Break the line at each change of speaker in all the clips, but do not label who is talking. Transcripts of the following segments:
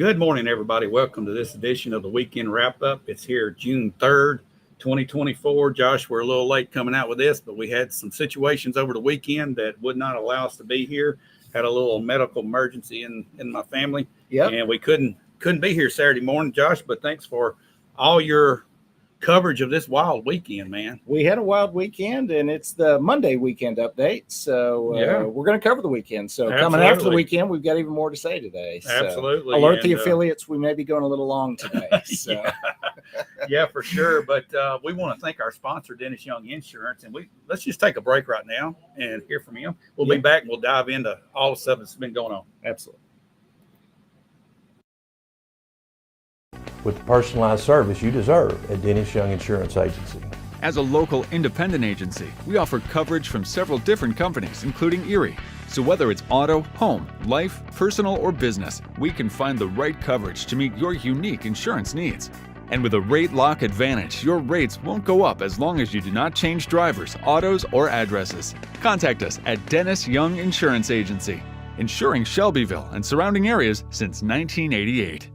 Good morning, everybody. Welcome to this edition of the Weekend Wrap-Up. It's here June 3rd, 2024. Josh, we're a little late coming out with this, but we had some situations over the weekend that would not allow us to be here. Had a little medical emergency in my family, and we couldn't be here Saturday morning, Josh, but thanks for all your coverage of this wild weekend, man.
We had a wild weekend, and it's the Monday weekend update, so we're going to cover the weekend. So coming after the weekend, we've got even more to say today. So
absolutely.
Alert the affiliates, we may be going a little long today. So.
Yeah, for sure. But we want to thank our sponsor, Dennis Young Insurance, and let's just take a break right now and hear from him. We'll be back, and we'll dive into all the stuff that's been going on.
Absolutely.
With the personalized service you deserve at Dennis Young Insurance Agency.
As a local independent agency, we offer coverage from several different companies, including Erie. So whether it's auto, home, life, personal, or business, we can find the right coverage to meet your unique insurance needs. And with a rate lock advantage, your rates won't go up as long as you do not change drivers, autos, or addresses. Contact us at Dennis Young Insurance Agency, insuring Shelbyville and surrounding areas since 1988.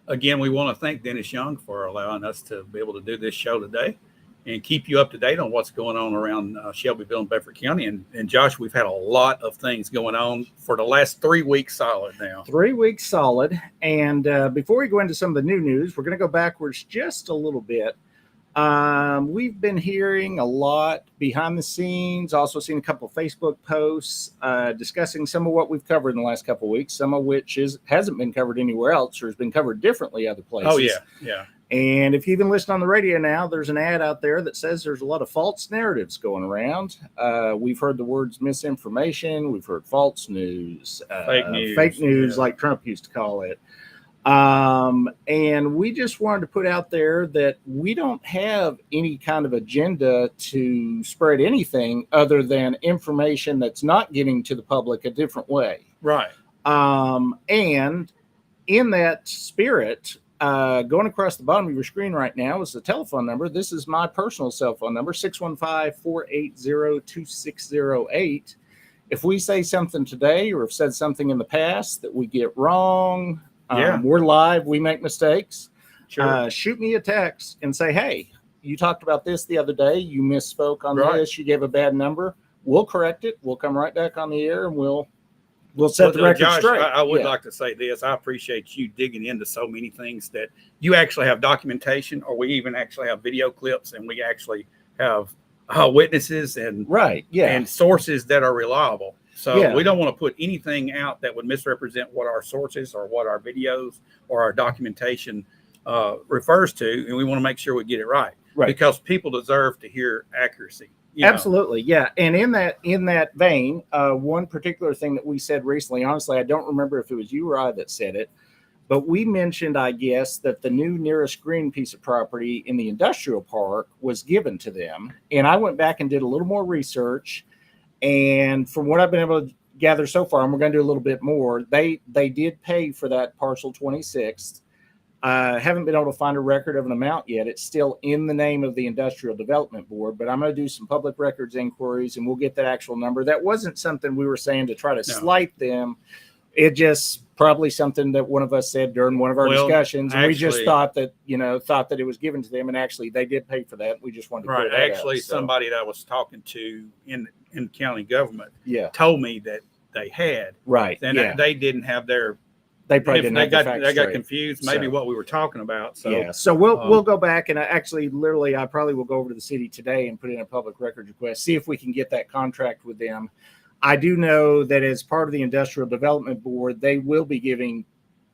Again, we want to thank Dennis Young for allowing us to be able to do this show today and keep you up to date on what's going on around Shelbyville and Bedford County. And Josh, we've had a lot of things going on for the last 3 weeks solid now.
3 weeks solid. And before we go into some of the new news, we're going to go backwards just a little bit. We've been hearing a lot behind the scenes, also seen a couple of Facebook posts discussing some of what we've covered in the last couple of weeks, some of which hasn't been covered anywhere else or has been covered differently other places.
Oh, yeah.
And if you even listen on the radio now, there's an ad out there that says there's a lot of false narratives going around. We've heard the words misinformation. We've heard false news, fake news, like Trump used to call it. And we just wanted to put out there that we don't have any kind of agenda to spread anything other than information that's not getting to the public a different way.
Right.
And in that spirit, going across the bottom of your screen right now is the telephone number. This is my personal cell phone number, 615-480-2608. If we say something today or have said something in the past that we get wrong, we're live, we make mistakes.
Sure.
Shoot me a text and say, hey, you talked about this the other day. You misspoke on this. You gave a bad number. We'll correct it. We'll come right back on the air and we'll set the record
Josh,
straight.
I would like to say this. I appreciate you digging into so many things that you actually have documentation, or we even actually have video clips, and we actually have witnesses and and sources that are reliable. So we don't want to put anything out that would misrepresent what our sources or what our videos or our documentation refers to, and we want to make sure we get it right. Because people deserve to hear accuracy.
Absolutely. Yeah. And in that vein, one particular thing that we said recently, honestly, I don't remember if it was you or I that said it, but we mentioned, I guess, that the new nearest green piece of property in the industrial park was given to them. And I went back and did a little more research. And from what I've been able to gather so far, and we're going to do a little bit more, they did pay for that parcel 26. Haven't been able to find a record of an amount yet. It's still in the name of the Industrial Development Board, but I'm going to do some public records inquiries and we'll get that actual number. That wasn't something we were saying to try to slight them. It just probably something that one of us said during one of our discussions. And we just thought that it was given to them, and actually they did pay for that. We just wanted to clear that
actually
up,
somebody that I was talking to in county government told me that they had. And they didn't have their
They probably didn't have the facts
They got
straight.
confused, maybe what we were talking about. So
so we'll go back, and I probably will go over to the city today and put in a public records request, see if we can get that contract with them. I do know that as part of the Industrial Development Board, they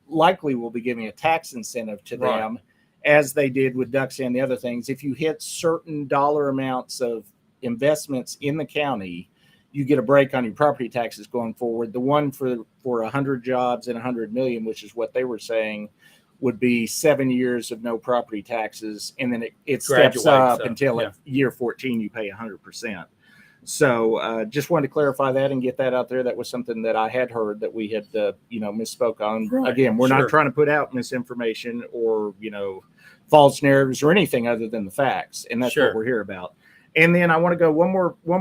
likely will be giving a tax incentive to them, as they did with Ducks and the other things. If you hit certain dollar amounts of investments in the county, you get a break on your property taxes going forward. The one for 100 jobs and 100 million, which is what they were saying, would be 7 years of no property taxes. And then it steps up until year 14, you pay 100%. So just wanted to clarify that and get that out there. That was something that I had heard that we had, misspoke on. Again, we're not trying to put out misinformation or, false narratives or anything other than the facts. And that's what we're here about. And then I want to go one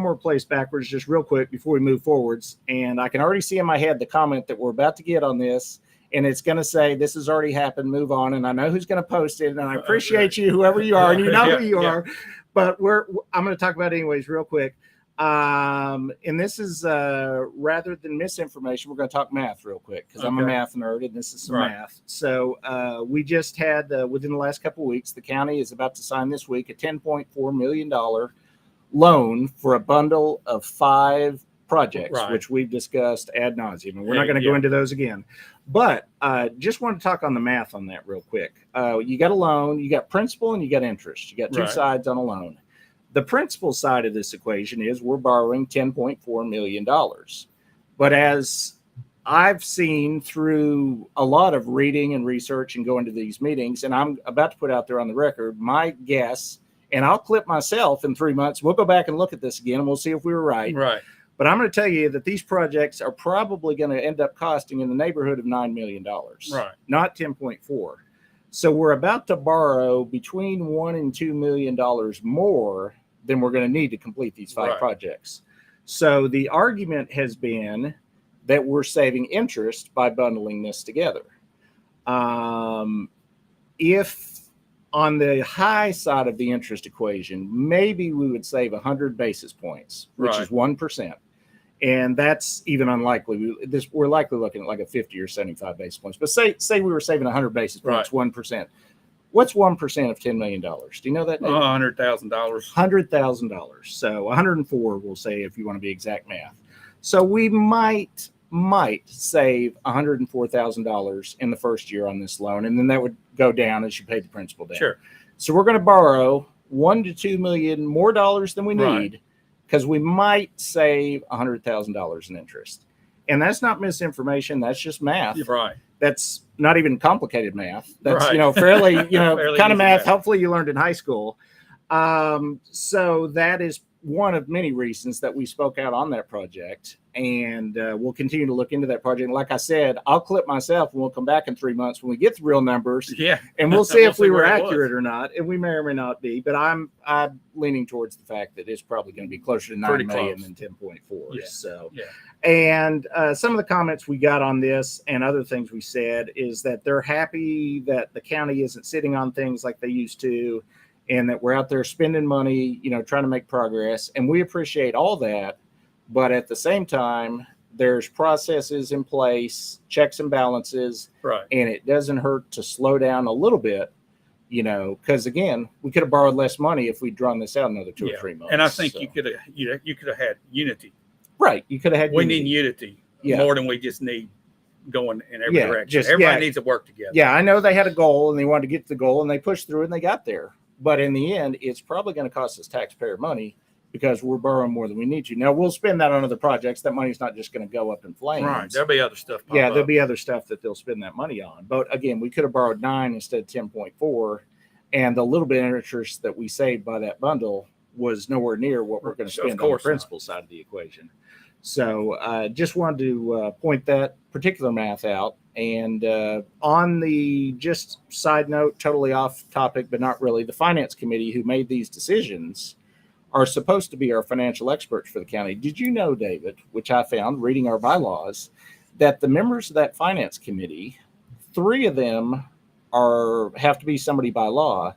more place backwards, just real quick before we move forwards. And I can already see in my head the comment that we're about to get on this, and it's going to say, "This has already happened. Move on." And I know who's going to post it, and I appreciate you, whoever you are, and you know who you are. But I'm going to talk about it anyways, real quick. And this is rather than misinformation, we're going to talk math real quick because I'm a math nerd, and this is some math. So we just had within the last couple of weeks, the county is about to sign this week a $10.4 million loan for a bundle of 5 projects, which we've discussed ad nauseum, and we're not going to go into those again. But just want to talk on the math on that real quick. You got a loan, you got principal, and you got interest. You got two sides on a loan. The principal side of this equation is we're borrowing $10.4 million. But as I've seen through a lot of reading and research and going to these meetings, and I'm about to put out there on the record, my guess, and I'll clip myself in 3 months. We'll go back and look at this again, and we'll see if we were right. But I'm going to tell you that these projects are probably going to end up costing in the neighborhood of $9 million, not 10.4. So we're about to borrow between $1 and $2 million more than we're going to need to complete these 5 projects. So the argument has been that we're saving interest by bundling this together. If on the high side of the interest equation, maybe we would save 100 basis points, which is 1%. And that's even unlikely. We're likely looking at like a 50 or 75 basis points. But say we were saving 100 basis points, 1%. What's 1% of $10 million? Do you know that?
$100,000.
$100,000. So 104, we'll say, if you want to be exact math. So we might save $104,000 in the first year on this loan, and then that would go down as you pay the principal down. So we're going to borrow $1 to $2 million more dollars than we need, because we might save $100,000 in interest. And that's not misinformation. That's just math. That's not even complicated math. That's, fairly, fairly kind of math. Hopefully you learned in high school. So that is one of many reasons that we spoke out on that project. And we'll continue to look into that project. And like I said, I'll clip myself and we'll come back in 3 months when we get the real numbers. And we'll see if we were accurate or not. And we may or may not be. But I'm leaning towards the fact that it's probably going to be closer to 9 million than 10.4. So, and some of the comments we got on this and other things we said is that they're happy that the county isn't sitting on things like they used to, and that we're out there spending money, trying to make progress. And we appreciate all that. But at the same time, there's processes in place, checks and balances, and it doesn't hurt to slow down a little bit, because again, we could have borrowed less money if we'd drawn this out another 2 or 3 months.
And I think you could have had unity.
You could have had.
We need unity more than we just need going in every direction. Everybody needs to work together.
I know they had a goal and they wanted to get to the goal and they pushed through and they got there. But in the end, it's probably going to cost us taxpayer money, because we're borrowing more than we need to. Now, we'll spend that on other projects. That money's not just going to go up in flames.
There'll be other stuff.
There'll be other stuff that they'll spend that money on. But again, we could have borrowed 9 instead of 10.4. And the little bit of interest that we saved by that bundle was nowhere near what we're going to spend on the principal side of the equation. So just wanted to point that particular math out. And on the just side note, totally off topic, but not really, the finance committee who made these decisions are supposed to be our financial experts for the county. Did you know, David, which I found reading our bylaws, that the members of that finance committee, 3 of them have to be somebody by law.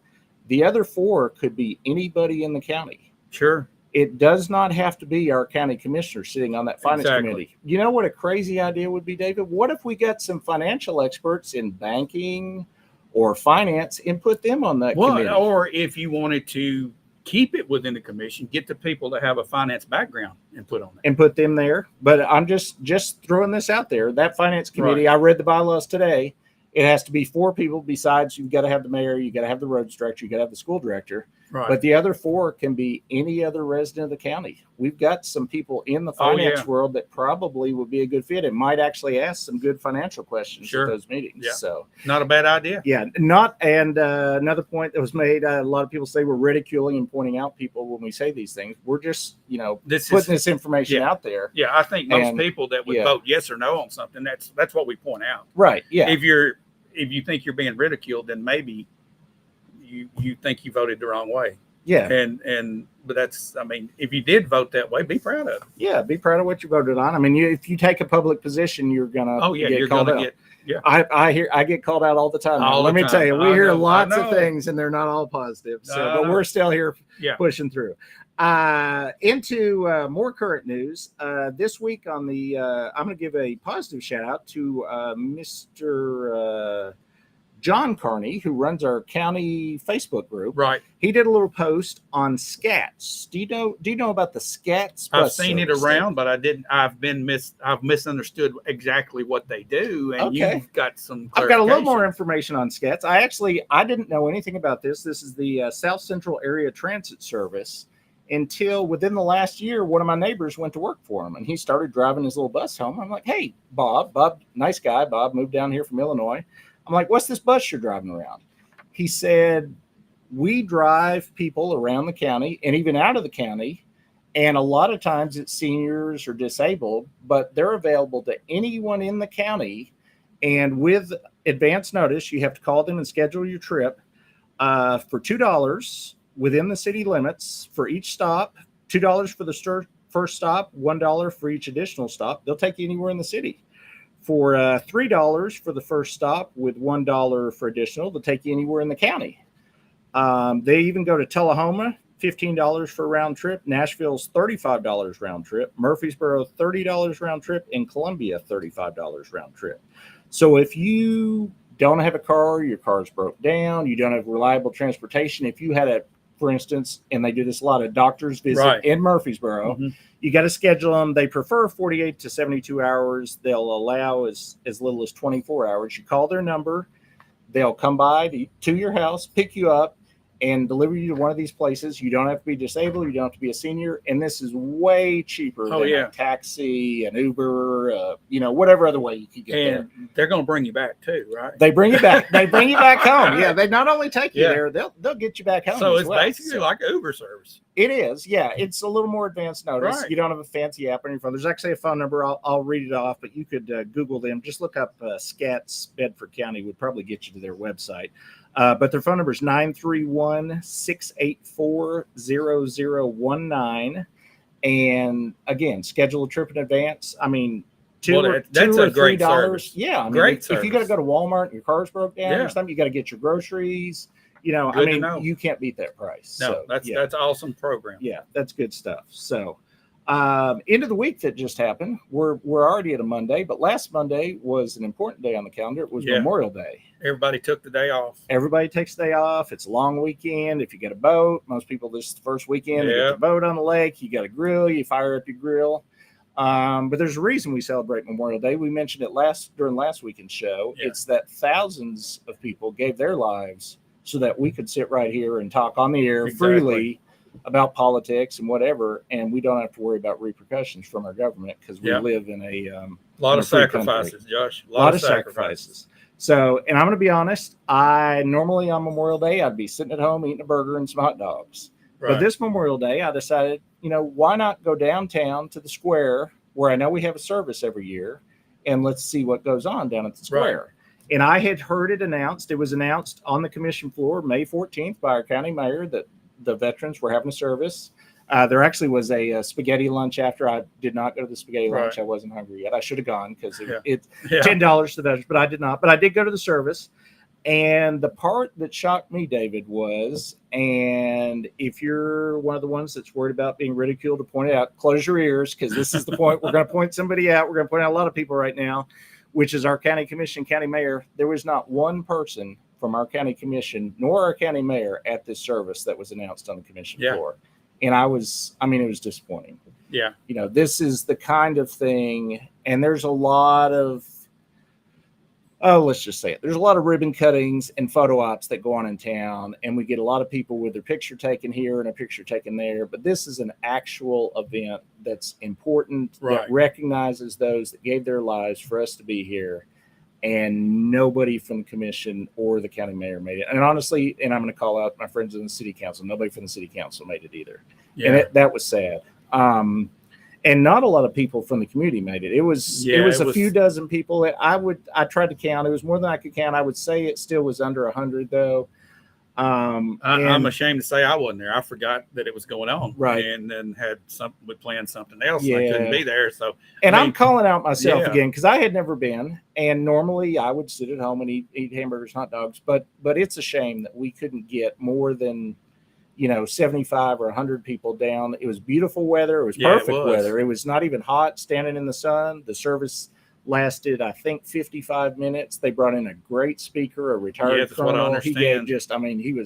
The other 4 could be anybody in the county. It does not have to be our county commissioner sitting on that finance committee. You know what a crazy idea would be, David? What if we got some financial experts in banking or finance and put them on that committee?
Or if you wanted to keep it within the commission, get the people that have a finance background and put on there.
And put them there. But I'm just throwing this out there. That finance committee, I read the bylaws today. It has to be 4 people. Besides, you've got to have the mayor, you got to have the roads director, you got to have the school director. But the other 4 can be any other resident of the county. We've got some people in the finance world that probably would be a good fit and might actually ask some good financial questions at those meetings. So
not a bad idea.
And another point that was made, a lot of people say we're ridiculing and pointing out people when we say these things. We're just, putting this information out there.
I think most people that would vote yes or no on something, that's what we point out. If you think you're being ridiculed, then maybe you think you voted the wrong way.
Yeah.
But that's, I mean, if you did vote that way, be proud of it.
Yeah, be proud of what you voted on. I mean, if you take a public position, you're gonna
You're
called
gonna
out.
get, yeah.
I get called out all the time.
All
Let
the
me
time.
tell you, we
I
hear
know,
lots
I
of
know.
things, and they're not all positive. So,
I
but
know.
we're still here
Yeah.
pushing through. Into more current news. This week on the, I'm going to give a positive shout out to Mr. John Carney, who runs our county Facebook group.
Right.
He did a little post on SCATs. Do you know about the SCATs?
I've seen it around, but I didn't. I've misunderstood exactly what they do, and
Okay.
you've got some.
I've got a little more information on SCATs. I didn't know anything about this. This is the South Central Area Transit Service. Until within the last year, one of my neighbors went to work for him, and he started driving his little bus home. I'm like, hey, Bob, nice guy. Bob moved down here from Illinois. I'm like, what's this bus you're driving around? He said, we drive people around the county and even out of the county. And a lot of times it's seniors or disabled, but they're available to anyone in the county. And with advance notice, you have to call them and schedule your trip for $2 within the city limits for each stop, $2 for the first stop, $1 for each additional stop. They'll take you anywhere in the city. For $3 for the first stop with $1 for additional, they'll take you anywhere in the county. They even go to Tullahoma, $15 for a round trip. Nashville's $35 round trip. Murfreesboro, $30 round trip. And Columbia, $35 round trip. So if you don't have a car, your car's broke down, you don't have reliable transportation, if you had a, for instance, and they do this a lot, a doctor's visit in Murfreesboro, you got to schedule them. They prefer 48 to 72 hours. They'll allow as little as 24 hours. You call their number. They'll come by to your house, pick you up, and deliver you to one of these places. You don't have to be disabled. You don't have to be a senior. And this is way cheaper than a taxi, an Uber, whatever other way you could get there.
And they're going to bring you back too, right?
They bring you back. They bring you back home. Yeah, they not only take you there, they'll get you back home.
So
as
it's
well.
basically like an Uber service.
It is. Yeah, it's a little more advanced notice.
Right.
You don't have a fancy app on your phone. There's actually a phone number. I'll read it off, but you could Google them. Just look up SCATs Bedford County would probably get you to their website. But their phone number is 931-684-0019. And again, schedule a trip in advance. I mean, $2 or
great
$3.
service.
Yeah. I mean,
Great
if you got to go to Walmart and your car's broke down or something, you got to get your groceries. You can't beat that price.
No,
so,
that's an awesome program.
Yeah, that's good stuff. So end of the week that just happened. We're already at a Monday, but last Monday was an important day on the calendar. It was Memorial Day.
Everybody took the day off.
Everybody takes the day off. It's a long weekend. If you get a boat, most people this is the first weekend, they get the boat on the lake. You got a grill, you fire up your grill. But there's a reason we celebrate Memorial Day. We mentioned it during last weekend's show. Yeah. It's that thousands of people gave their lives so that we could sit right here and talk on the air freely about politics and whatever, and we don't have to worry about repercussions from our government because we live in a
lot of sacrifices, Josh.
A lot of sacrifices. So, and I'm going to be honest, normally on Memorial Day, I'd be sitting at home eating a burger and some hot dogs. Right. But this Memorial Day, I decided, why not go downtown to the square where I know we have a service every year, and let's see what goes on down at the square. Right. And I had heard it announced. It was announced on the commission floor May 14th by our county mayor that the veterans were having a service. There actually was a spaghetti lunch after. I did not go to the spaghetti lunch. I wasn't hungry yet. I should have gone because it's $10 to the veterans, but I did not. But I did go to the service. And the part that shocked me, David, was, and if you're one of the ones that's worried about being ridiculed, to point it out, close your ears, because this is the point. We're going to point somebody out. We're going to point out a lot of people right now, which is our county commission, county mayor. There was not one person from our county commission nor our county mayor at this service that was announced on the commission floor. And it was disappointing.
Yeah.
This is the kind of thing, and there's a lot of, let's just say it. There's a lot of ribbon cuttings and photo ops that go on in town, and we get a lot of people with their picture taken here and a picture taken there. But this is an actual event that's important, that recognizes those that gave their lives for us to be here. And nobody from the commission or the county mayor made it. And honestly, and I'm going to call out my friends in the city council, nobody from the city council made it either. Yeah. And that was sad. And not a lot of people from the community made it. It was a few dozen people. I tried to count. It was more than I could count. I would say it still was under 100 though. I'm
I'm ashamed to say I wasn't there. I forgot that it was going on,
Right.
and then we planned something else, and I couldn't be there. So,
and
I mean,
I'm calling out myself
yeah.
again because I had never been, and normally I would sit at home and eat hamburgers, hot dogs. But it's a shame that we couldn't get more than 75 or 100 people down. It was beautiful weather. It was perfect weather. It was not even hot standing in the sun. The service lasted, I think, 55 minutes. They brought in a great speaker, a retired
that's what I
colonel.
understand.
He gave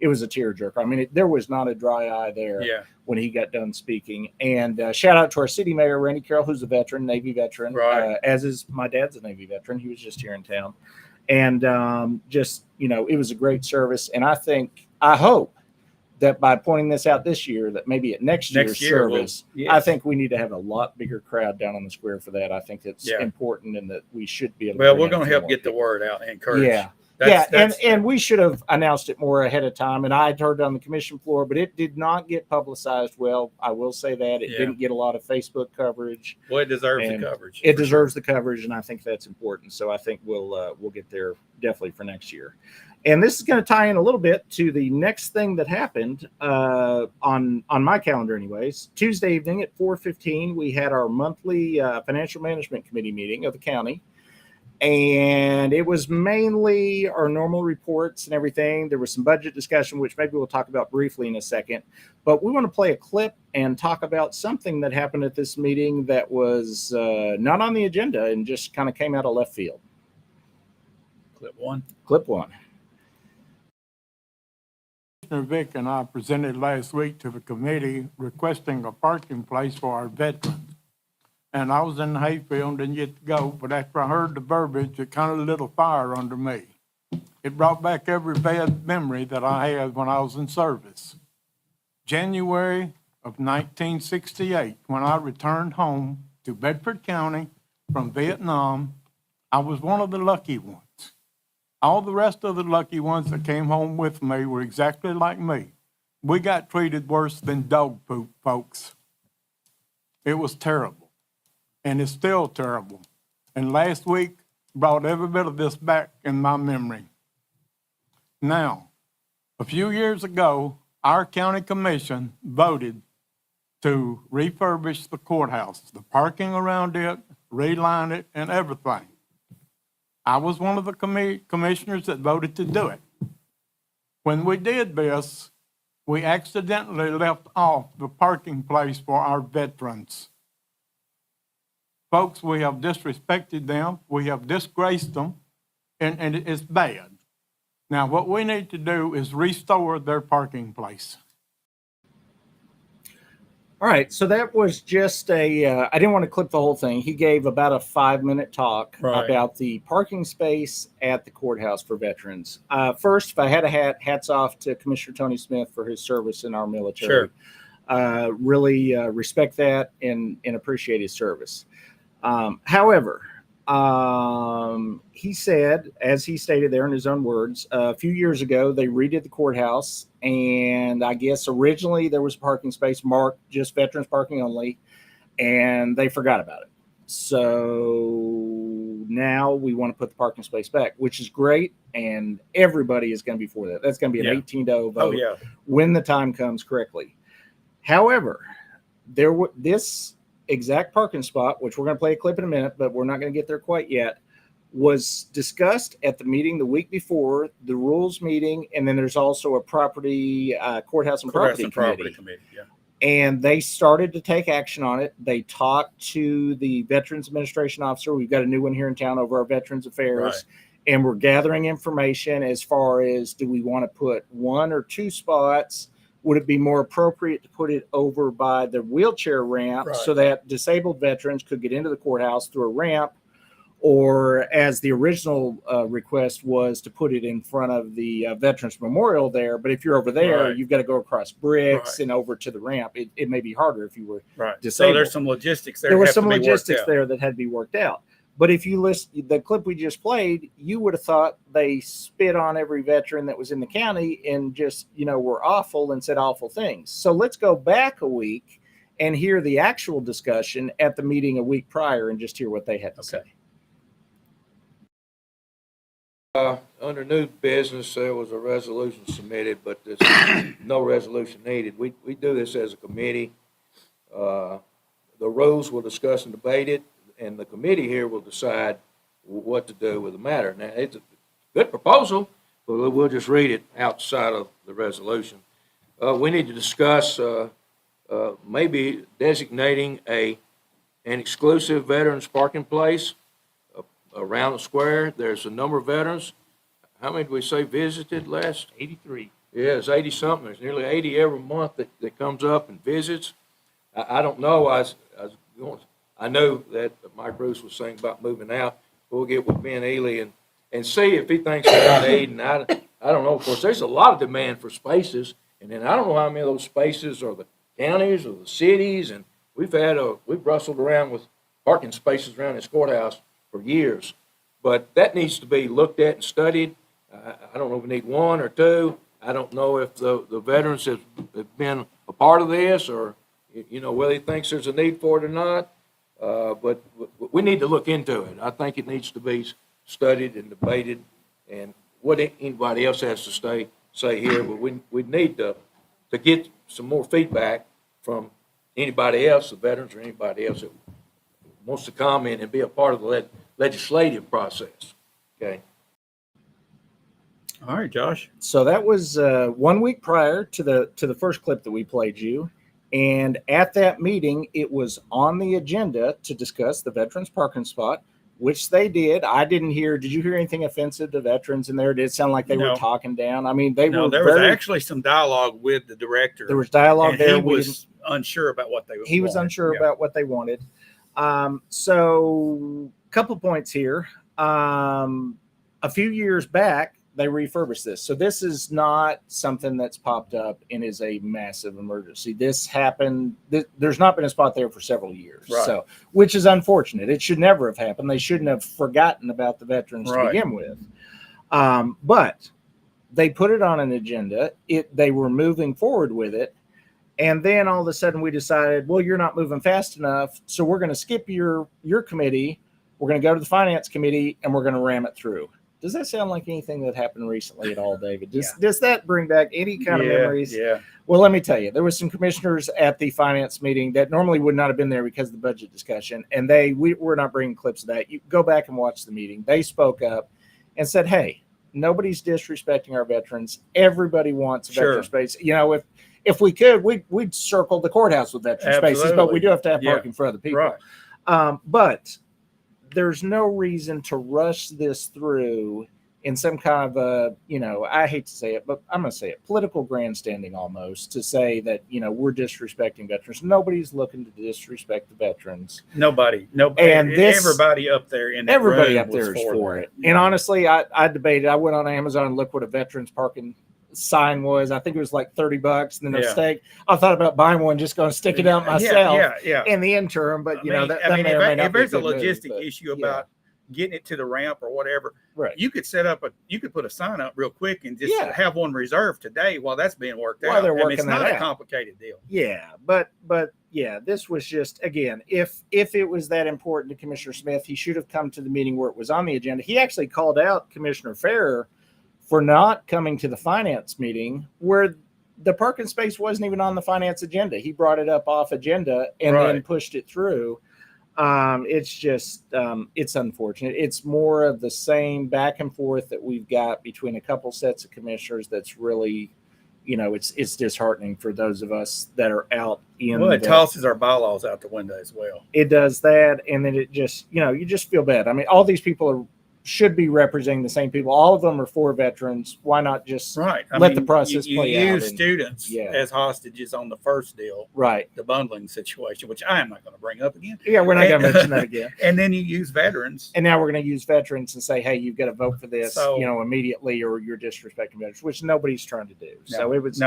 it was a tearjerker. I mean, there was not a dry eye there when he got done speaking. And shout out to our city mayor, Randy Carroll, who's a veteran, Navy veteran,
right.
As is my dad's a Navy veteran. He was just here in town. And it was a great service. And I hope that by pointing this out this year, that maybe at next year's service, I think we need to have a lot bigger crowd down on the square for that. I think it's important, and that we should be able to.
Well, we're going to help get the word out and encourage.
And we should have announced it more ahead of time. And I had heard it on the commission floor, but it did not get publicized well. I will say that it didn't get a lot of Facebook coverage.
Well, it deserves the coverage.
It deserves the coverage, and I think that's important. So I think we'll get there definitely for next year. And this is going to tie in a little bit to the next thing that happened on my calendar, anyways. Tuesday evening at 4:15, we had our monthly financial management committee meeting of the county. And it was mainly our normal reports and everything. There was some budget discussion, which maybe we'll talk about briefly in a second. But we want to play a clip and talk about something that happened at this meeting that was not on the agenda and just kind of came out of left field.
Clip one.
Commissioner Vick and I presented last week to the committee requesting a parking place for our veterans. And I was in the hayfield and didn't get to go, but after I heard the verbiage, it kind of lit a fire under me. It brought back every bad memory that I had when I was in service. January of 1968, when I returned home to Bedford County from Vietnam, I was one of the lucky ones. All the rest of the lucky ones that came home with me were exactly like me. We got treated worse than dog poop, folks. It was terrible, and it's still terrible. And last week brought every bit of this back in my memory. Now, a few years ago, our county commission voted to refurbish the courthouse, the parking around it, reline it, and everything. I was one of the commissioners that voted to do it. When we did this, we accidentally left off the parking place for our veterans. Folks, we have disrespected them, we have disgraced them, and it's bad. Now, what we need to do is restore their parking place.
All right, so that was just I didn't want to clip the whole thing. He gave about a 5-minute talk about the parking space at the courthouse for veterans. First, if I had a hats off to Commissioner Tony Smith for his service in our military.
Sure.
Really respect that and appreciate his service. However, he said, as he stated there in his own words, a few years ago, they redid the courthouse, and I guess originally there was a parking space marked just veterans parking only, and they forgot about it. So now we want to put the parking space back, which is great, and everybody is going to be for that. That's going to be an 18-0 vote when the time comes correctly. However, this exact parking spot, which we're going to play a clip in a minute, but we're not going to get there quite yet, was discussed at the meeting the week before, the rules meeting, and then there's also a courthouse and property committee. And they started to take action on it. They talked to the Veterans Administration officer. We've got a new one here in town over our Veterans Affairs. And we're gathering information as far as, do we want to put 1 or 2 spots? Would it be more appropriate to put it over by the wheelchair ramp so that disabled veterans could get into the courthouse through a ramp? Or as the original request was, to put it in front of the Veterans Memorial there. But if you're over there, you've got to go across bricks and over to the ramp. It may be harder if you were disabled.
So there's some logistics there.
There was some logistics there that had to be worked out. But if you listen, the clip we just played, you would have thought they spit on every veteran that was in the county and just, were awful and said awful things. So let's go back a week and hear the actual discussion at the meeting a week prior and just hear what they had to say.
under new business, there was a resolution submitted, but there's no resolution needed. We do this as a committee. The rules will discuss and debate it, and the committee here will decide what to do with the matter. Now, it's a good proposal, but we'll just read it outside of the resolution. We need to discuss maybe designating an exclusive veterans parking place around the square. There's a number of veterans. How many did we say visited last?
83.
Yeah, it's 80-something. There's nearly 80 every month that comes up and visits. I don't know. I know that Mike Bruce was saying about moving out. We'll get with Ben Ely and see if he thinks there's a need. And I don't know. Of course, there's a lot of demand for spaces. And then I don't know how many of those spaces are the counties or the cities. And we've rustled around with parking spaces around this courthouse for years. But that needs to be looked at and studied. I don't know if we need one or two. I don't know if the veterans have been a part of this or, whether he thinks there's a need for it or not. But we need to look into it. I think it needs to be studied and debated. And what anybody else has to say here, but we need to get some more feedback from anybody else, the veterans or anybody else that wants to comment and be a part of the legislative process. Okay.
All right, Josh.
So that was 1 week prior to the first clip that we played you. And at that meeting, it was on the agenda to discuss the veterans parking spot, which they did. Did you hear anything offensive to veterans in there? Did it sound like they were talking down? I mean, there was actually
some dialogue with the director.
There was dialogue there.
He was unsure about what they wanted.
He was unsure about what they wanted. So a couple points here. A few years back, they refurbished this. So this is not something that's popped up and is a massive emergency. This happened. There's not been a spot there for several years.
Right.
So, which is unfortunate. It should never have happened. They shouldn't have forgotten about the veterans to begin with. But they put it on an agenda. They were moving forward with it. And then all of a sudden we decided, well, you're not moving fast enough. So we're going to skip your committee. We're going to go to the finance committee and we're going to ram it through. Does that sound like anything that happened recently at all, David? Does that bring back any kind of memories?
Yeah.
Well, let me tell you, there was some commissioners at the finance meeting that normally would not have been there because of the budget discussion, and we're not bringing clips of that. You go back and watch the meeting. They spoke up and said, "Hey, nobody's disrespecting our veterans. Everybody wants a veteran space. If we could, we'd circle the courthouse with veteran spaces, but we do have to have parking for other people. Right. But there's no reason to rush this through in some kind of I hate to say it, but I'm going to say it, political grandstanding almost, to say that, we're disrespecting veterans. Nobody's looking to disrespect the veterans.
Nobody.
And
everybody up there in that room
is for it. And honestly, I debated. I went on Amazon and looked what a veterans parking sign was. I think it was like $30 and then a stake. I thought about buying one, just going to stick it out myself in the interim. But if there's a
logistic issue about getting it to the ramp or whatever,
right,
you could put a sign up real quick and just have one reserved today while that's being worked out. It's not a complicated deal.
But this was just, again, if it was that important to Commissioner Smith, he should have come to the meeting where it was on the agenda. He actually called out Commissioner Farrer for not coming to the finance meeting where the parking space wasn't even on the finance agenda. He brought it up off agenda and then pushed it through. It's just, it's unfortunate. It's more of the same back and forth that we've got between a couple sets of commissioners. That's really, it's disheartening for those of us that are out in.
Well, it tosses our bylaws out the window as well.
It does that. And then it just, you just feel bad. I mean, all these people should be representing the same people. All of them are for veterans. Why not just let the process play out?
You use students as hostages on the first deal,
right?
The bundling situation, which I am not going to bring up again.
Yeah, we're not going to mention that again.
And then you use veterans,
and now we're going to use veterans and say, hey, you've got to vote for this, immediately, or you're disrespecting veterans, which nobody's trying to do.
No,
so it was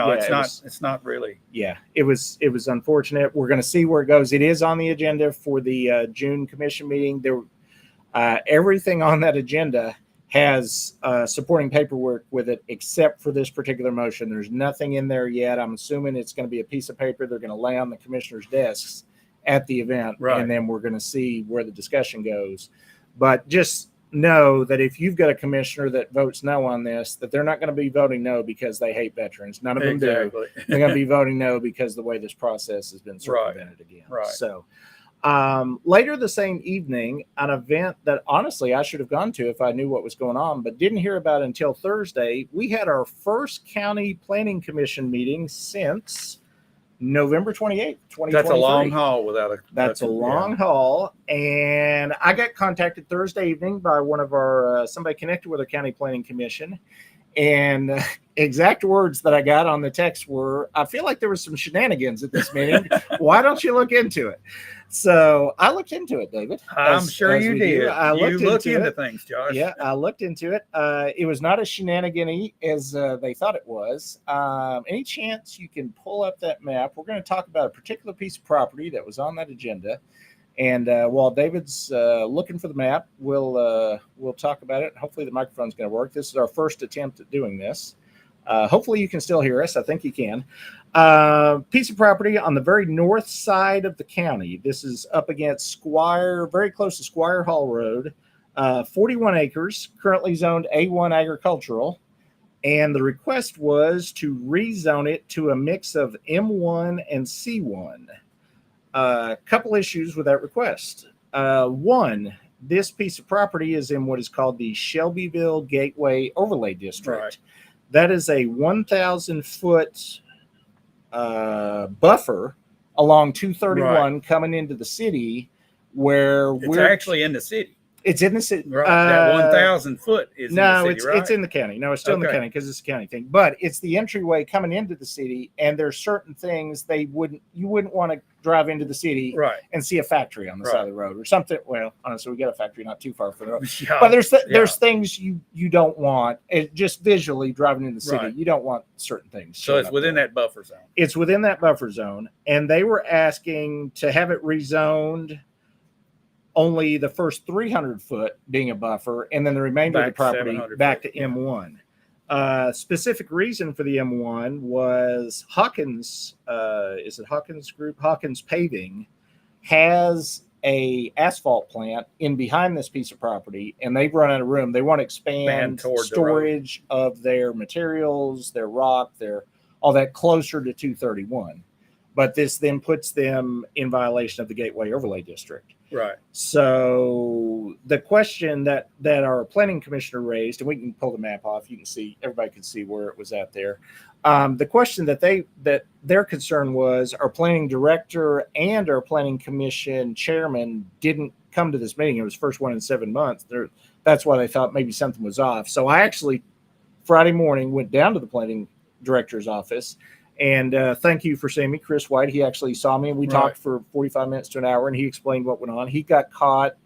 it's not really.
Yeah, it was unfortunate. We're going to see where it goes. It is on the agenda for the June commission meeting. Everything on that agenda has supporting paperwork with it, except for this particular motion. There's nothing in there yet. I'm assuming it's going to be a piece of paper they're going to lay on the commissioners' desks at the event, and then we're going to see where the discussion goes. But just know that if you've got a commissioner that votes no on this, that they're not going to be voting no because they hate veterans. None of them do.
Exactly.
They're going to be voting no because the way this process has been circumvented again.
Right.
So later the same evening, an event that honestly I should have gone to if I knew what was going on, but didn't hear about until Thursday. We had our first county planning commission meeting since November 28th, 2023.
That's a long haul without a.
That's a long haul. And I got contacted Thursday evening by one of our, somebody connected with our county planning commission. And exact words that I got on the text were, I feel like there was some shenanigans at this meeting. Why don't you look into it? So I looked into it, David.
I'm sure you did. You look into things, Josh.
Yeah, I looked into it. It was not as shenanigan-y as they thought it was. Any chance you can pull up that map? We're going to talk about a particular piece of property that was on that agenda. And while David's looking for the map, we'll talk about it. Hopefully the microphone's going to work. This is our first attempt at doing this. Hopefully you can still hear us. I think you can. Piece of property on the very north side of the county. This is up against Squire, very close to Squire Hall Road. 41 acres, currently zoned A1 agricultural. And the request was to rezone it to a mix of M1 and C1. A couple issues with that request. One, this piece of property is in what is called the Shelbyville Gateway Overlay District.
Right.
That is a 1,000-foot buffer along 231 coming into the city, where
it's actually in the city.
It's in the city.
Right. That 1,000 foot is
no,
in the city,
it's in the county. No, it's still in the county because it's a county thing. But it's the entryway coming into the city, and there's certain things you wouldn't want to drive into the city and see a factory on the side of the road or something. Well, honestly, we got a factory not too far from the road.
Yeah.
But there's things you don't want. Just visually driving into the city, you don't want certain things.
So it's within that buffer zone.
It's within that buffer zone, and they were asking to have it rezoned. Only the first 300 foot being a buffer, and then the remainder of the property back to M1. Specific reason for the M1 was Hawkins. Is it Hawkins Group? Hawkins Paving has a asphalt plant in behind this piece of property, and they've run out of room. They want to expand storage of their materials, their rock, their all that closer to 231. But this then puts them in violation of the Gateway Overlay District.
Right.
So the question that our planning commissioner raised, and we can pull the map off, you can see, everybody can see where it was at there. The question that their concern was, our planning director and our planning commission chairman didn't come to this meeting. It was the first one in 7 months. That's why they thought maybe something was off. So I actually Friday morning went down to the planning director's office. And thank you for seeing me, Chris White. He actually saw me, and we talked for 45 minutes to an hour, and he explained what went on. He got caught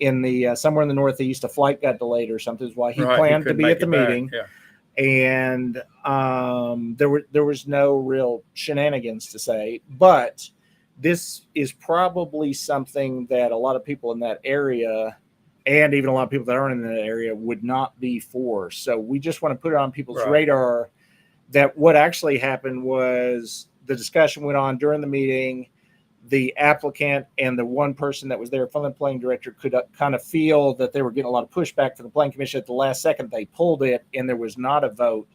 in the somewhere in the Northeast. A flight got delayed or something. Is why he planned to be at the meeting. Yeah. And there was no real shenanigans to say. But this is probably something that a lot of people in that area, and even a lot of people that aren't in that area, would not be for. So we just want to put it on people's radar. That what actually happened was the discussion went on during the meeting. The applicant and the one person that was there from the planning director could kind of feel that they were getting a lot of pushback from the planning commission. At the last second, they pulled it, and there was not a vote,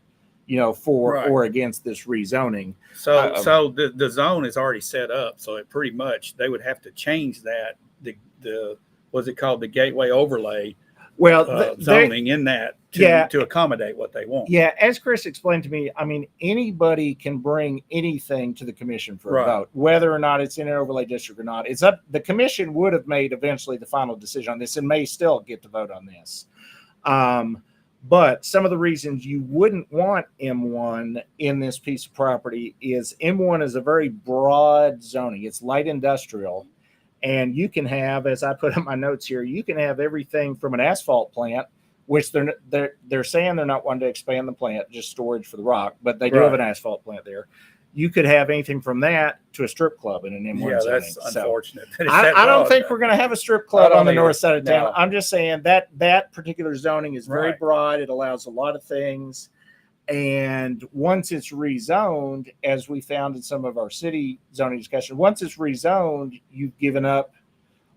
for or against this rezoning.
So the zone is already set up. So it pretty much they would have to change that. The what's it called? The gateway overlay. Zoning in that to accommodate what they want.
Yeah, as Chris explained to me, I mean, anybody can bring anything to the commission for a vote, whether or not it's in an overlay district or not. It's up. The commission would have made eventually the final decision on this and may still get to vote on this. But some of the reasons you wouldn't want M1 in this piece of property is M1 is a very broad zoning. It's light industrial. And you can have, as I put in my notes here, you can have everything from an asphalt plant, which they're saying they're not wanting to expand the plant, just storage for the rock, but they do have an asphalt plant there. You could have anything from that to a strip club in an M1 zoning.
That's unfortunate.
I don't think we're going to have a strip club on the north side of town. No. I'm just saying that particular zoning is very broad. It allows a lot of things. And once it's rezoned, as we found in some of our city zoning discussion, once it's rezoned, you've given up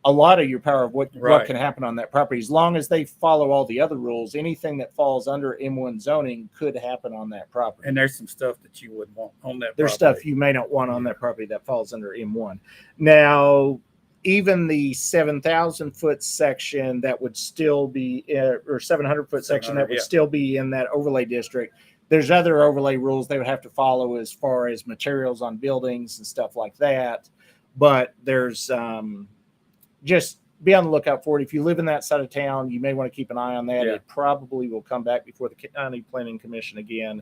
a lot of your power of what
Right.
can happen on that property. As long as they follow all the other rules, anything that falls under M1 zoning could happen on that property.
And there's some stuff that you would want on that
There's
property.
stuff you may not want on that property that falls under M1. Now, even the 7,000 foot section that would still be, or 700 foot section that would
yeah.
still be in that overlay district, there's other overlay rules they would have to follow as far as materials on buildings and stuff like that. But there's just be on the lookout for it. If you live in that side of town, you may want to keep an eye on that.
Yeah.
It probably will come back before the County Planning Commission again.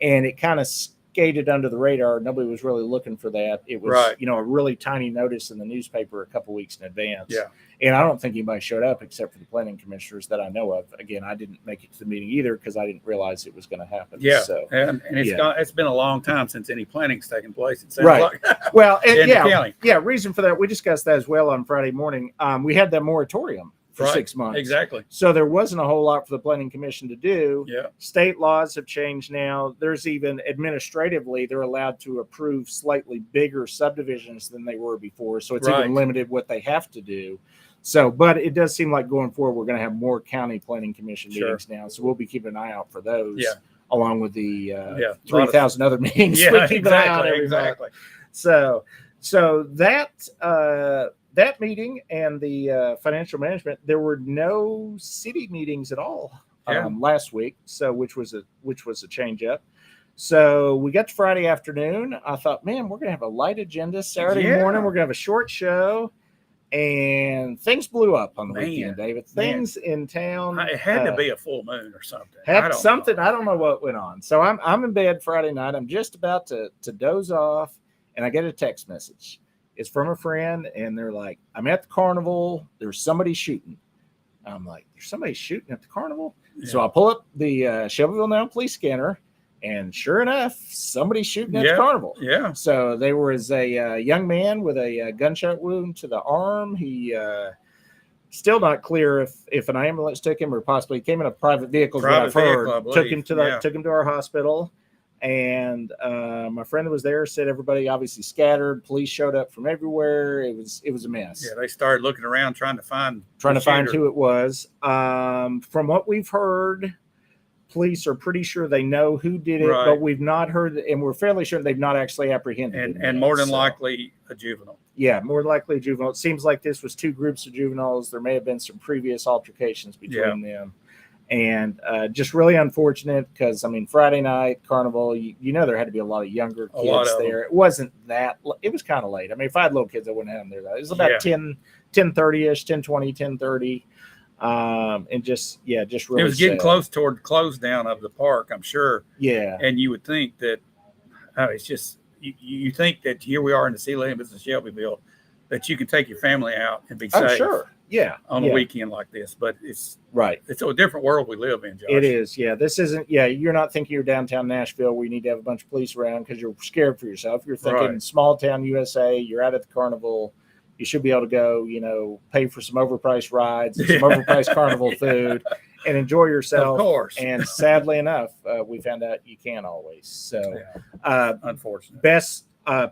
And it kind of skated under the radar. Nobody was really looking for that. It was,
Right.
a really tiny notice in the newspaper a couple weeks in advance.
Yeah.
And I don't think anybody showed up except for the planning commissioners that I know of. Again, I didn't make it to the meeting either because I didn't realize it was going to happen.
Yeah.
So,
And it's
Yeah.
it's been a long time since any planning's taken place. It sounds
Right.
like.
well, and
In the
yeah,
county.
yeah. Reason for that, we discussed that as well on Friday morning. We had that moratorium for
Right.
6 months.
Exactly.
So there wasn't a whole lot for the planning commission to do.
Yeah.
State laws have changed now. There's even administratively, they're allowed to approve slightly bigger subdivisions than they were before. So it's
Right.
even limited what they have to do. So, but it does seem like going forward, we're going to have more county planning commission
Sure.
meetings now. So we'll be keeping an eye out for those.
Yeah.
Along with the
Yeah.
3,000 other meetings.
Yeah.
We keep an eye out
Exactly.
every month.
Exactly.
So that meeting and the financial management, there were no city meetings at all
Yeah.
last week. So which was a change up. So we got to Friday afternoon. I thought, man, we're gonna have a light agenda. Saturday
Yeah.
morning, we're gonna have a short show, and things blew up on the
Man.
weekend, David. Things in town.
It had to be a full moon or something.
Had something. I don't know what went on. So I'm in bed Friday night. I'm just about to doze off, and I get a text message. It's from a friend, and they're like, "I'm at the carnival. There's somebody shooting." I'm like, "There's somebody shooting at the carnival?" So I pull up the Shelbyville Now police scanner, and sure enough, somebody's shooting at the carnival.
Yeah.
So there was a young man with a gunshot wound to the arm. He still not clear if an ambulance took him or possibly came in a private vehicle.
Private vehicle, I
took him
believe.
took him to our hospital. And my friend that was there said everybody obviously scattered. Police showed up from everywhere. It was a mess.
Yeah. They started looking around trying to find
Find who it was. From what we've heard, police are pretty sure they know who did it,
Right.
but we've not heard, and we're fairly sure they've not actually apprehended him
and
yet.
more than
So,
likely a juvenile.
yeah, more than likely a juvenile. It seems like this was two groups of juveniles. There may have been some previous altercations between them. And just really unfortunate because, I mean, Friday night, carnival, you know, there had to be a lot of younger
A lot
kids
of
there. It wasn't that, it was kind of late. I mean, if I had little kids, I wouldn't have them there. It was about
Yeah.
10:30-ish, 10:20, 10:30. And just really
It was getting
sad.
close toward the close down of the park, I'm sure.
Yeah.
And you would think that, it's just, you think that here we are in the city limits of Shelbyville, that you can take your family out and be
Oh,
safe
sure. Yeah.
on a weekend like this. But it's
Right.
a different world we live in, Josh.
It is. Yeah. This isn't, you're not thinking you're downtown Nashville where you need to have a bunch of police around because you're scared for yourself. You're thinking
Right.
small town USA, you're out at the carnival. You should be able to go, pay for some overpriced rides, and some overpriced carnival food, and enjoy yourself.
Of course.
And sadly enough, we found out you can't always. So,
Unfortunate.
best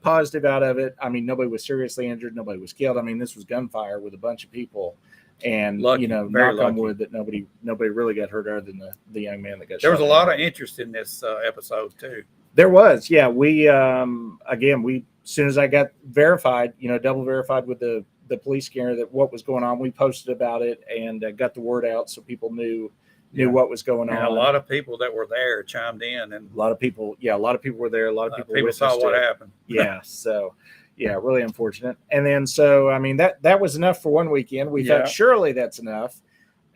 positive out of it, I mean, nobody was seriously injured. Nobody was killed. I mean, this was gunfire with a bunch of people. And,
Lucky,
knock
very
on
lucky.
wood that nobody really got hurt other than the young man that got
There was
shot
a lot
down.
of interest in this episode too.
There was, yeah. We as soon as I got verified, double verified with the police scanner that what was going on, we posted about it and got the word out so people knew what was going
And
on.
a lot of people that were there chimed in, and
a lot of people were there. A lot of people
saw
witnessed
what
it.
happened.
Yeah. So, yeah, really unfortunate. And then, so, I mean, that was enough for one weekend. We
Yeah.
thought surely that's enough.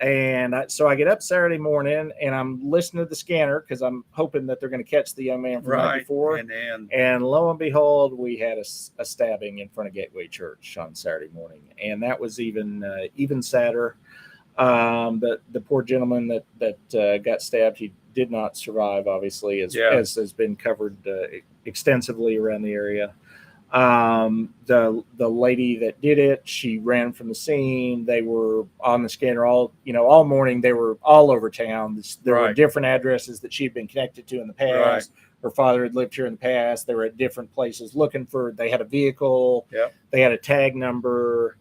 And so I get up Saturday morning and I'm listening to the scanner because I'm hoping that they're going to catch the young man from the night
Right.
before.
And then
And lo and behold, we had a stabbing in front of Gateway Church on Saturday morning, and that was even sadder. The poor gentleman that got stabbed, he did not survive, obviously, as has been covered extensely around the area. The lady that did it, she ran from the scene. They were on the scanner all morning. They were all over town. There were
Right.
different addresses that she'd been connected to in the past. Her father had lived here in the past. They were at different places looking for, they had a vehicle.
Yep.
They had a tag number.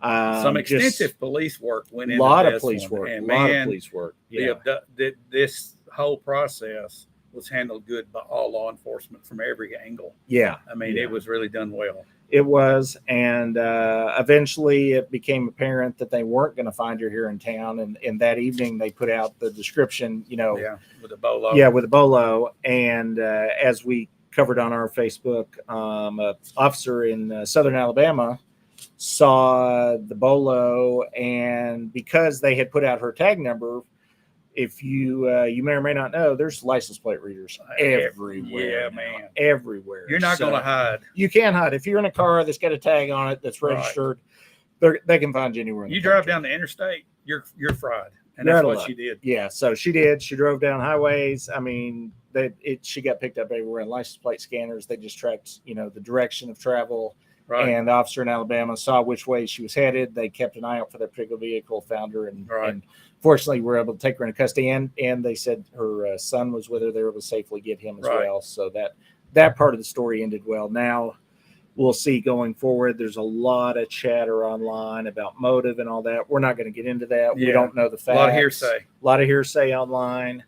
Some extensive police work went
a
into
lot of
this
police
one.
work.
And
A lot of
man,
police work. Yeah.
this whole process was handled good by all law enforcement from every angle.
Yeah.
I mean, it was really done well.
It was, and eventually it became apparent that they weren't going to find her here in town. And that evening they put out the description,
Yeah, with the bolo.
Yeah, with a bolo. And as we covered on our Facebook, an officer in Southern Alabama saw the bolo, and because they had put out her tag number, if you you may or may not know, there's license plate readers everywhere.
Yeah, man,
everywhere.
You're not going to hide.
You can't hide if you're in a car that's got a tag on it that's registered. They can find you anywhere.
You drive down the interstate, you're fried, and that's what she did.
Yeah, so she did. She drove down highways. I mean, she got picked up everywhere. And license plate scanners, they just tracked the direction of travel.
Right.
And the officer in Alabama saw which way she was headed. They kept an eye out for that particular vehicle, found her, and fortunately were able to take her into custody. And they said her son was with her. They were able to safely get him as well. So that part of the story ended well. Now we'll see going forward. There's a lot of chatter online about motive and all that. We're not going to get into that. Yeah. We don't know the facts.
A lot of hearsay.
A lot of hearsay online.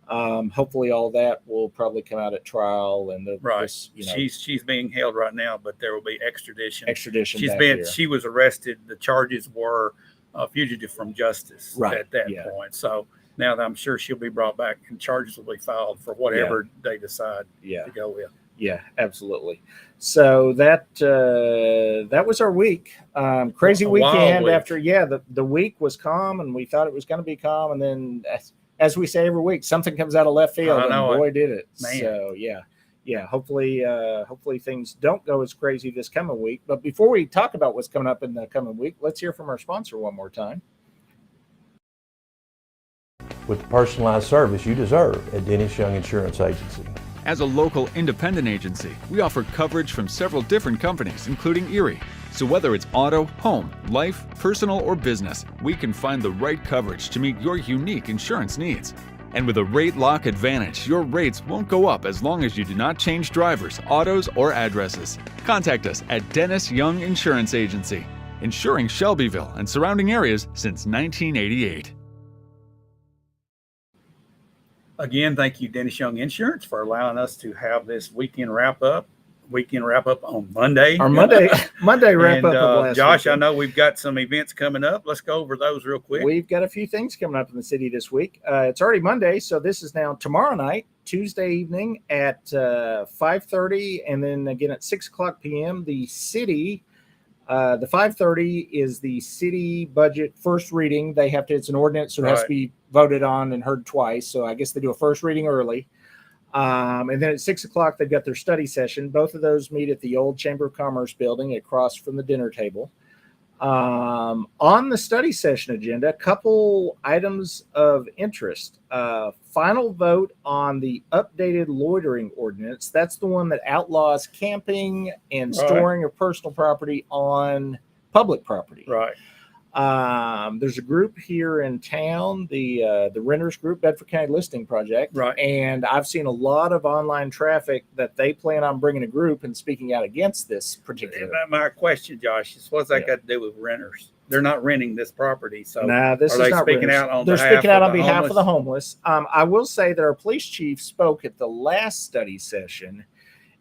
Hopefully all that will probably come out at trial, and
she's being held right now, but there will be extradition.
Extradition.
She was arrested. The charges were fugitive from justice at that point. So now that I'm sure she'll be brought back and charges will be filed for whatever they decide to go with.
Yeah, absolutely. So that was our week. Crazy weekend week. After the week was calm, and we thought it was going to be calm, and then as we say every week, something comes out of left field, and boy, did it. Man. So, hopefully things don't go as crazy this coming week. But before we talk about what's coming up in the coming week, let's hear from our sponsor one more time.
With the personalized service you deserve at Dennis Young Insurance Agency.
As a local independent agency, we offer coverage from several different companies, including Erie. So whether it's auto, home, life, personal, or business, we can find the right coverage to meet your unique insurance needs. And with a rate lock advantage, your rates won't go up as long as you do not change drivers, autos, or addresses. Contact us at Dennis Young Insurance Agency, insuring Shelbyville and surrounding areas since 1988.
Again, thank you, Dennis Young Insurance, for allowing us to have this weekend wrap up on Monday.
Our Monday wrap up of last
Josh,
weekend.
I know we've got some events coming up. Let's go over those real quick.
We've got a few things coming up in the city this week. It's already Monday, so this is now tomorrow night, Tuesday evening at 5:30, and then again at 6:00 p.m. The city. The 5:30 is the city budget first reading. It's an ordinance, so it has to be voted on and heard twice. So I guess they do a first reading early. And then at 6:00, they've got their study session. Both of those meet at the old Chamber of Commerce building across from the dinner table. On the study session agenda, a couple items of interest. Final vote on the updated loitering ordinance. That's the one that outlaws camping and storing of personal property on public property.
Right.
There's a group here in town, the Renters Group, Bedford County Listing Project.
Right.
And I've seen a lot of online traffic that they plan on bringing a group and speaking out against this particular.
My question, Josh, is what's that got to do with renters? They're not renting this property, so
this is not
speaking out on
They're
behalf
speaking out
of
on
the
behalf
homeless?
of the homeless. I will say that our police chief spoke at the last study session,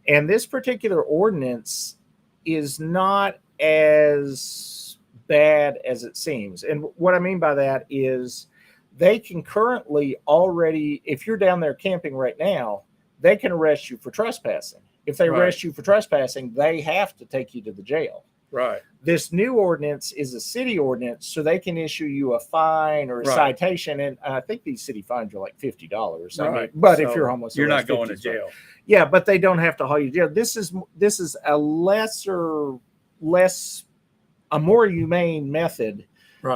and this particular ordinance is not as bad as it seems. And what I mean by that is they can currently already, if you're down there camping right now, they can arrest you for trespassing. If they arrest you for trespassing, they have to take you to the jail.
Right.
This new ordinance is a city ordinance, so they can issue you a fine or a citation. And I think these city fines are like $50.
Right.
I mean, but if you're homeless,
you're not going to jail.
Yeah, but they don't have to haul you to jail. This is a a more humane method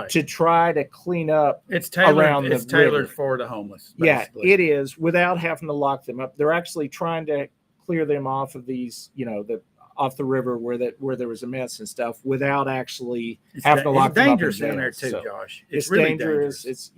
to try to clean up.
It's tailored,
around
it's
the
tailored
river.
for the homeless.
Basically. Yeah, it is, without having to lock them up. They're actually trying to clear them off of these, off the river where there was a mess and stuff without actually
It's
having to lock them up in
dangerous down
jail.
there too,
So
Josh.
it's
really
dangerous. It's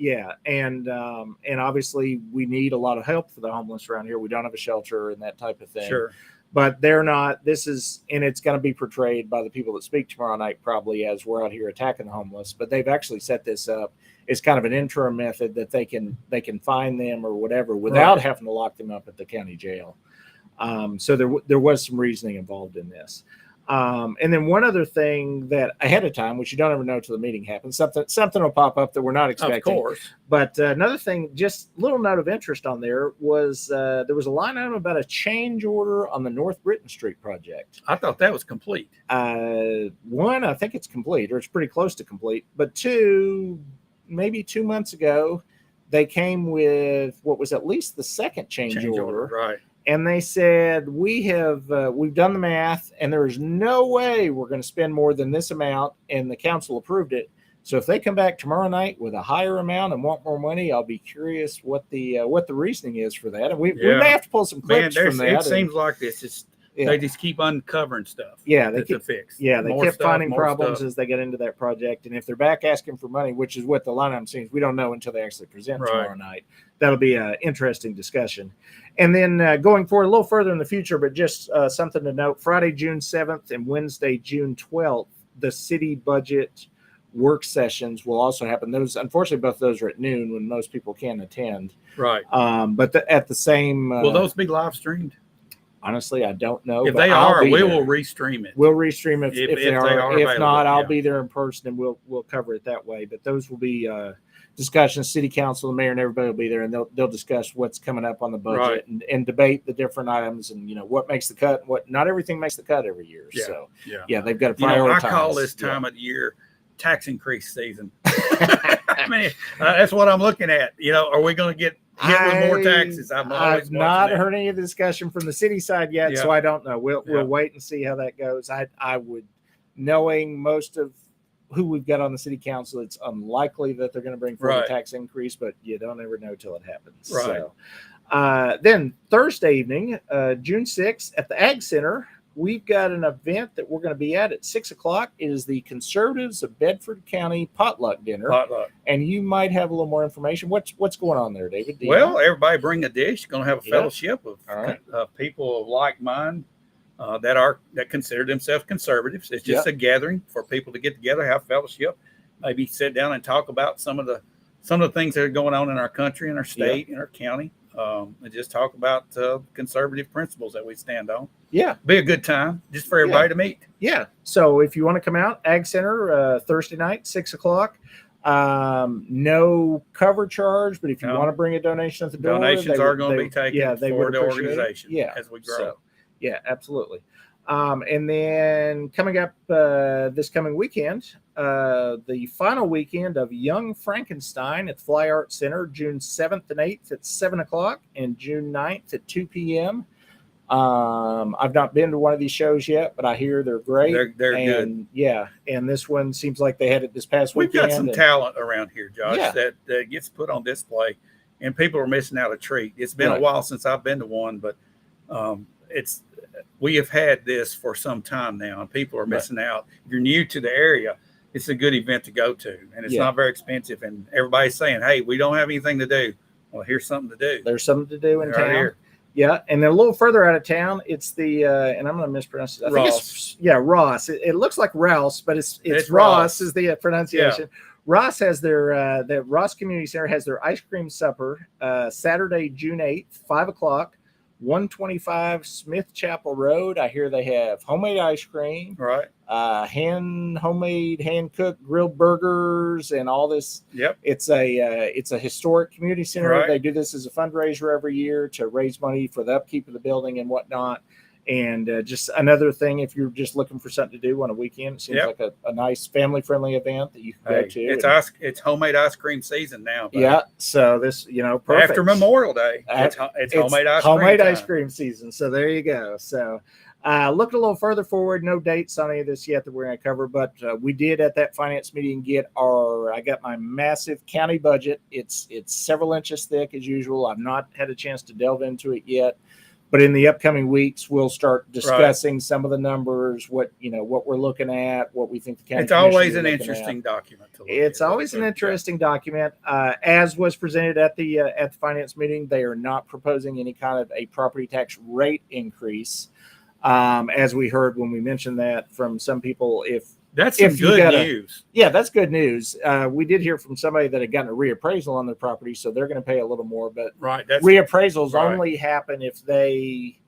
and obviously we need a lot of help for the homeless around here. We don't have a shelter and that type of thing.
Sure.
But they're not. This is, and it's going to be portrayed by the people that speak tomorrow night probably as we're out here attacking the homeless. But they've actually set this up. It's kind of an interim method that they can find them or whatever without having to lock them up at the county jail. So there was some reasoning involved in this. And then one other thing that ahead of time, which you don't ever know till the meeting happens, something will pop up that we're not expecting.
Of course.
But another thing, just a little note of interest on there was a line item about a change order on the North Britton Street project.
I thought that was complete.
One, I think it's complete, or it's pretty close to complete. But two, maybe 2 months ago, they came with what was at least the second change order.
Right.
And they said, we've done the math and there is no way we're going to spend more than this amount. And the council approved it. So if they come back tomorrow night with a higher amount and want more money, I'll be curious what the reasoning is for that. And we may have to pull some clips from that.
It seems like this. They just keep uncovering stuff.
Yeah, they keep
fix.
Yeah, they kept finding problems
stuff.
as they get into that project. And if they're back asking for money, which is what the line item seems, we don't know until they actually present tomorrow night. That'll be an interesting discussion. And then going forward a little further in the future, but just something to note, Friday, June 7th and Wednesday, June 12th, the city budget work sessions will also happen. Those, unfortunately, both of those are at noon when most people can attend.
Right.
But at the same...
will those be live streamed?
Honestly, I don't know.
If they are, we will restream it.
We'll restream if they are. If not, I'll
yeah.
be there in person and we'll cover it that way. But those will be discussions. City council, the mayor, and everybody will be there, and they'll discuss what's coming up on the budget and debate the different items and what makes the cut. What not everything makes the cut every year.
Yeah.
So
yeah,
they've got to prioritize.
I call this time of the year tax increase season. I mean, that's what I'm looking at. Are we going to get hit with more taxes?
I've not heard any of the discussion from the city side yet, so I don't know. We'll wait and see how that goes. I would, knowing most of who we've got on the city council, it's unlikely that they're going to bring forward a tax increase, but you don't ever know till it happens.
Right.
So, then Thursday evening, June 6th at the Ag Center, we've got an event that we're going to be at 6:00. It is the Conservatives of Bedford County potluck dinner. And you might have a little more information. What's going on there, David?
Well, everybody bring a dish. Going to have a fellowship of people of like mind that consider themselves conservatives. It's just a gathering for people to get together, have fellowship, maybe sit down and talk about some of the things that are going on in our country, in our state, in our county. And just talk about conservative principles that we stand on. Yeah. Be a good time just for everybody to meet.
Yeah. So if you want to come out, Ag Center, Thursday night, 6:00. No cover charge, but if you want to bring a donation at the door,
donations are going to be taken for the organization as we grow.
So, yeah, absolutely. And then coming up this coming weekend, the final weekend of Young Frankenstein at the Fly Arts Center, June 7th and 8th at 7:00 and June 9th at 2 p.m. I've not been to one of these shows yet, but I hear they're great.
They're good.
Yeah. And this one seems like they had it this past weekend.
We've got some talent around here, Josh, that gets put on display, and people are missing out a treat. It's been a while since I've been to one, but we have had this for some time now, and people are missing out. If you're new to the area, it's a good event to go to, and it's not very expensive. And everybody's saying, "Hey, we don't have anything to do." Well, here's something to do.
There's something to do in town. Here. Yeah, and then a little further out of town, it's the and I'm going to mispronounce it. I think it's Ross. It looks like Rouse, but it's Ross is the pronunciation. Yeah. Ross has their the Ross Community Center has their ice cream supper Saturday, June 8th, 5:00. 125 Smith Chapel Road. I hear they have homemade ice cream, homemade, hand cooked grilled burgers, and all this. Yep. It's a historic community center. Right. They do this as a fundraiser every year to raise money for the upkeep of the building and whatnot. And just another thing, if you're just looking for something to do on a weekend, it seems like a nice family-friendly event that you can go to.
It's homemade ice cream season now. Buddy.
Yeah, so this, perfect.
After Memorial Day, it's homemade ice cream.
Homemade ice cream season. So there you go. So looking a little further forward, no dates on any of this yet that we're going to cover, but we did at that finance meeting I got my massive county budget. It's several inches thick as usual. I've not had a chance to delve into it yet. But in the upcoming weeks, we'll start discussing some of the numbers, what we're looking at, what we think the county.
It's always
commission
an
is looking at.
interesting document to look
It's
at.
always an interesting document. As was presented at the finance meeting, they are not proposing any kind of a property tax rate increase. As we heard when we mentioned that from some people,
That's some good news.
Yeah, that's good news. We did hear from somebody that had gotten a reappraisal on their property, so they're going to pay a little more. But reappraisals only happen if they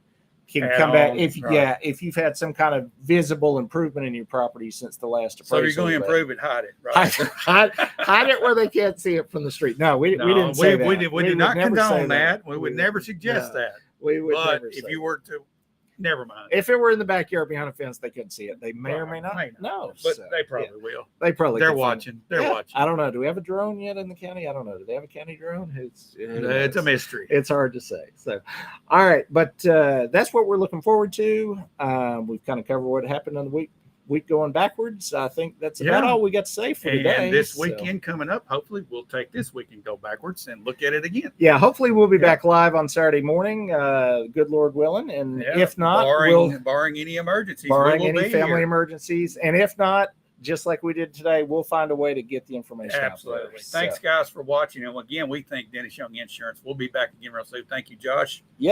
can come back. If you've had some kind of visible improvement in your property since the last appraisal.
So you're going to improve it, hide it,
right? hide it where they can't see it from the street. No, we didn't say that.
We did not condone that. We would never suggest that.
We would
but
never
if
say
you were to, never mind.
If it were in the backyard behind a fence, they couldn't see it. They may or may not. No,
but they probably will.
They're
watching. They're watching.
I don't know. Do we have a drone yet in the county? I don't know. Do they have a county drone? It's
a mystery.
It's hard to say. So, all right, but that's what we're looking forward to. We've kind of covered what happened on the week going backwards. I think that's about all we got to say for today.
And this weekend coming up, hopefully we'll take this week and go backwards and look at it again.
Yeah, hopefully we'll be back live on Saturday morning, good Lord willing. And if not,
barring any emergencies,
barring any family emergencies. And if not, just like we did today, we'll find a way to get the information out there.
Thanks, guys, for watching. And again, we thank Dennis Young Insurance. We'll be back again real soon. Thank you, Josh.
Yeah.